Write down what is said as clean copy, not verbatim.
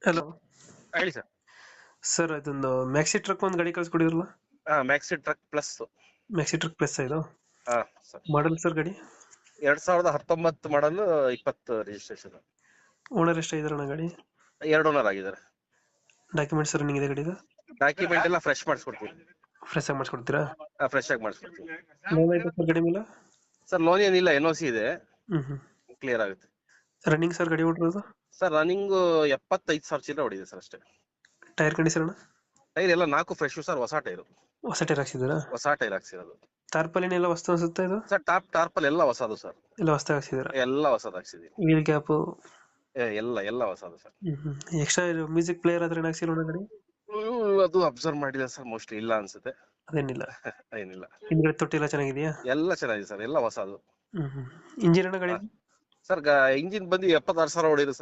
Hello ಹೇಳಿ sir. Sir, ಇದೊಂದು maxi truck ಒಂದು ಗಾಡಿ ಕಳ್ಸಿಕೊಡಿದ್ರಲ್ಲ. Maxi truck plus. Maxi truck plus ಇದು ಹಾ ಸರ್. ಮಾಡಲ್ ಸರ್ ಗಾಡಿ. 2019 ಮಾಡಲ್, 20 ರಿಜಿಸ್ಟ್ರೇಷನ್. ಓನರ್ ಎಷ್ಟಾಗಿದಾರಣ ಗಾಡಿ? 2 ಓನರ್ ಆಗಿದ್ದಾರೆ. ಡಾಕ್ಯುಮೆಂಟ್ಸ್ ರನ್ನಿಂಗ್ ಇದೆ ಗಾಡಿದು? ಡಾಕ್ಯುಮೆಂಟ್ ಎಲ್ಲ ಫ್ರೆಶ್ ಮಾಡಿಸ್ಕೊಡ್ತೀವಿ. ಫ್ರೆಶ್ ಆಗಿ ಮಾಡಿಸ್ಕೊಡ್ತೀರಾ? ಫ್ರೆಶ್ ಆಗಿ ಮಾಡಿಸ್ಕೊಡ್ತೀವಿ ಲೋನ್ ಐತೆ ಸರ್ ಗಾಡಿ ಮೇಲೆ? ಸರ್. ಲೋನ್ ಏನಿಲ್ಲ, NOC ಇದೆ, ಹ್ಮ್. ಕ್ಲಿಯರ್ ಆಗುತ್ತೆ. ರನ್ನಿಂಗ್ ಸರ್ ಗಾಡಿ ಓಡಿರೋದು? ಸರ್ ರನ್ನಿಂಗ್ 75,000 ಚಿಲ್ಲರೆ ಹೊಡಿದೆ ಸರ್ ಅಷ್ಟೇ. ಟೈರ್ ಕಂಡೀಷನ್ ಅಣ್ಣ? ಟೈರ್ ಎಲ್ಲ 4 ಫ್ರೆಶ್ ಸರ್, ಹೊಸ ಟೈರು. ಹೊಸ ಟೈರ್ ಹಾಕ್ಸಿದ್ದೀರಾ? ಹೊಸ ಟೈರ್ ಹಾಕ್ಸಿರೋದು ತಾರ್ಪಾಲಿನ ಎಲ್ಲ ಹೊಸ್ತು ಅನ್ಸುತ್ತೆ ಇದು? ಸರ್. ಟಾರ್ಪಲ್ ಎಲ್ಲ ಹೊಸದು ಸರ್. ಎಲ್ಲ ಹೊಸ್ತಾಗಿ ಹಾಕ್ಸಿದ್ದೀರಾ? ಎಲ್ಲ ಹೊಸದು ಹಾಕ್ಸಿದೀವಿ. Wheel cap? ಎಲ್ಲ ಹೊಸದು ಸರ್. ಎಕ್ಸ್ಟ್ರಾ ಮ್ಯೂಸಿಕ್ ಪ್ಲೇಯರ್ ಆದ್ರೆ ಹಾಕ್ಸಿಲ್ಲ ಗಾಡಿ? ಅದು ಅಬ್ಸರ್ವ್ ಮಾಡಿಲ್ಲ ಸರ್, ಮೋಸ್ಟ್ಲಿ ಇಲ್ಲ ಅನ್ಸುತ್ತೆ. ಅದೇನಿಲ್ಲ. ಏನಿಲ್ಲ. ಹಿಂದ್ಗಡೆ ತೊಟ್ಟಿ ಎಲ್ಲ ಚೆನ್ನಾಗಿದೆಯಾ? ಎಲ್ಲ ಚೆನ್ನಾಗಿದೆ ಸರ್, ಎಲ್ಲ ಹೊಸದು. ಇಂಜಿನ್ ಅಣ್ಣ ಗಾಡಿ? ಸರ್ ಇಂಜಿನ್ ಬಂದು 76,000 ಹೊಡಿದೆ ಸರ್.